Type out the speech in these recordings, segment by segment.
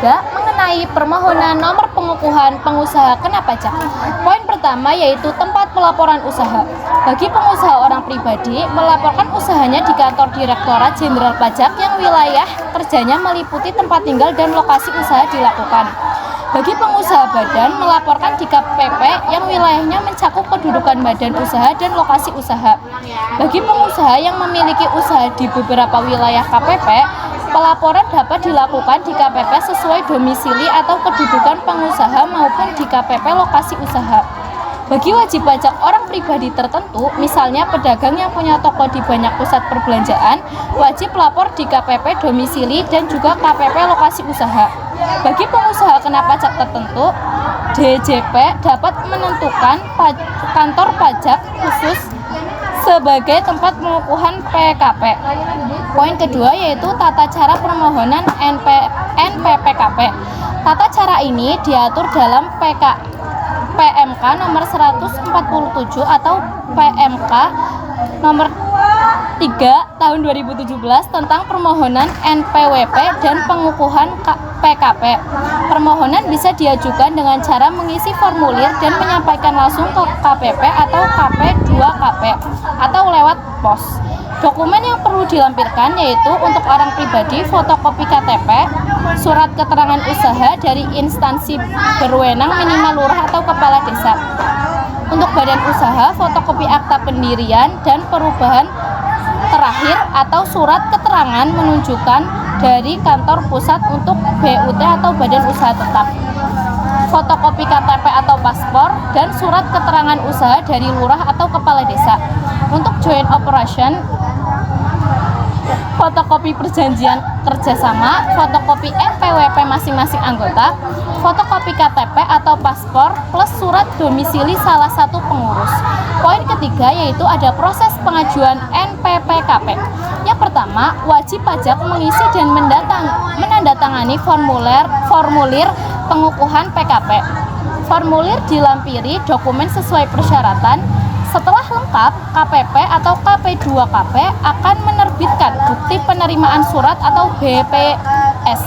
ketiga mengenai permohonan nomor pengukuhan pengusaha kena pajak. Poin pertama yaitu tempat pelaporan usaha. Bagi pengusaha orang pribadi, melaporkan usahanya di kantor Direktorat Jenderal Pajak yang wilayah kerjanya meliputi tempat tinggal dan lokasi usaha dilakukan. Bagi pengusaha badan, melaporkan di KPP yang wilayahnya mencakup kedudukan badan usaha dan lokasi usaha. Bagi pengusaha yang memiliki usaha di beberapa wilayah KPP, pelaporan dapat dilakukan di KPP sesuai domisili atau kedudukan pengusaha maupun di KPP lokasi usaha. Bagi wajib pajak orang pribadi tertentu, misalnya pedagang yang punya toko di banyak pusat perbelanjaan, wajib lapor di KPP domisili dan juga KPP lokasi usaha. Bagi pengusaha kena pajak tertentu, DJP dapat menentukan kantor pajak khusus sebagai tempat pengukuhan PKP. Poin kedua yaitu tata cara permohonan NPPKP. Tata cara ini diatur dalam PMK nomor 147 atau PMK nomor 3 tahun 2017 tentang permohonan NPWP dan pengukuhan PKP. Permohonan bisa diajukan dengan cara mengisi formulir dan menyampaikan langsung ke KPP atau KP2KP atau lewat pos. Dokumen yang perlu dilampirkan yaitu untuk orang pribadi fotokopi KTP, surat keterangan usaha dari instansi berwenang minimal lurah atau kepala desa. Untuk badan usaha, fotokopi akta pendirian dan perubahan terakhir atau surat keterangan menunjukkan dari kantor pusat untuk BUT atau badan usaha tetap. Fotokopi KTP atau paspor dan surat keterangan usaha dari lurah atau kepala desa. Untuk joint operation, fotokopi perjanjian kerjasama, fotokopi NPWP masing-masing anggota, fotokopi KTP atau paspor plus surat domisili salah satu pengurus. Poin ketiga yaitu ada proses pengajuan NPPKP. Yang pertama, wajib pajak mengisi dan menandatangani formulir pengukuhan PKP. Formulir dilampiri dokumen sesuai persyaratan. Setelah lengkap, KPP atau KP2KP akan menerbitkan bukti penerimaan surat atau BPS.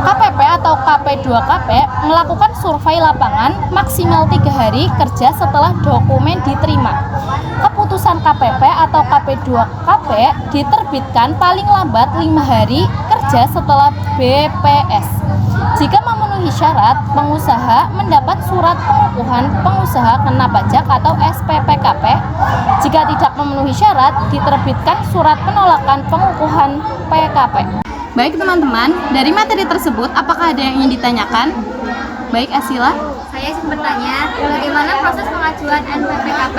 KPP atau KP2KP melakukan survei lapangan maksimal 3 hari kerja setelah dokumen diterima. Keputusan KPP atau KP2KP diterbitkan paling lambat 5 hari kerja setelah BPS. Jika memenuhi syarat, pengusaha mendapat surat pengukuhan pengusaha kena pajak atau SPPKP. Jika tidak memenuhi syarat, diterbitkan surat penolakan pengukuhan PKP. Baik teman-teman, dari materi tersebut apakah ada yang ingin ditanyakan? Baik Asila. Saya ingin bertanya, bagaimana proses pengajuan NPPKP?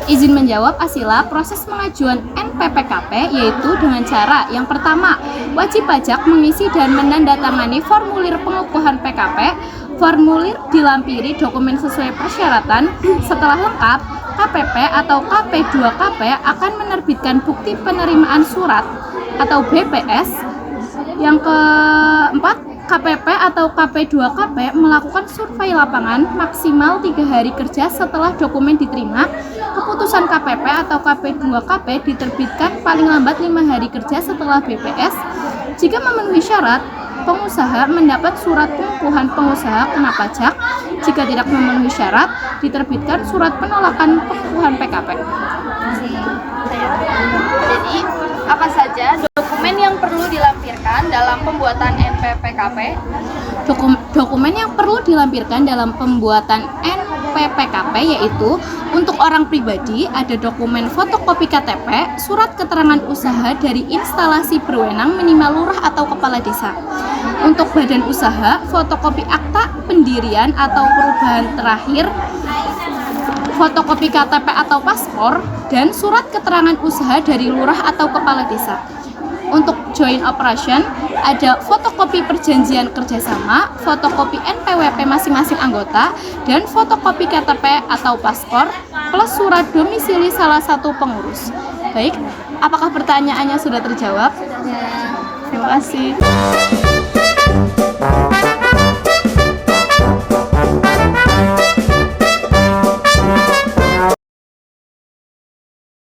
Izin menjawab Asila, proses pengajuan NPPKP yaitu dengan cara yang pertama, wajib pajak mengisi dan menandatangani formulir pengukuhan PKP. Formulir dilampiri dokumen sesuai persyaratan. Setelah lengkap, KPP atau KP2KP akan menerbitkan bukti penerimaan surat atau BPS. Yang keempat, KPP atau KP2KP melakukan survei lapangan maksimal 3 hari kerja setelah dokumen diterima. Keputusan KPP atau KP2KP diterbitkan paling lambat 5 hari kerja setelah BPS. Jika memenuhi syarat, pengusaha mendapat surat pengukuhan pengusaha kena pajak. Jika tidak memenuhi syarat, diterbitkan surat penolakan pengukuhan PKP. Jadi, apa saja dokumen yang perlu dilampirkan dalam pembuatan NPPKP? Dokumen yang perlu dilampirkan dalam pembuatan NPPKP yaitu untuk orang pribadi ada dokumen fotokopi KTP, surat keterangan usaha dari instalasi berwenang minimal lurah atau kepala desa. Untuk badan usaha, fotokopi akta pendirian atau perubahan terakhir, fotokopi KTP atau paspor, dan surat keterangan usaha dari lurah atau kepala desa. Untuk joint operation, ada fotokopi perjanjian kerjasama, fotokopi NPWP masing-masing anggota, dan fotokopi KTP atau paspor, plus surat domisili salah satu pengurus. Baik, apakah pertanyaannya sudah terjawab? Terima kasih.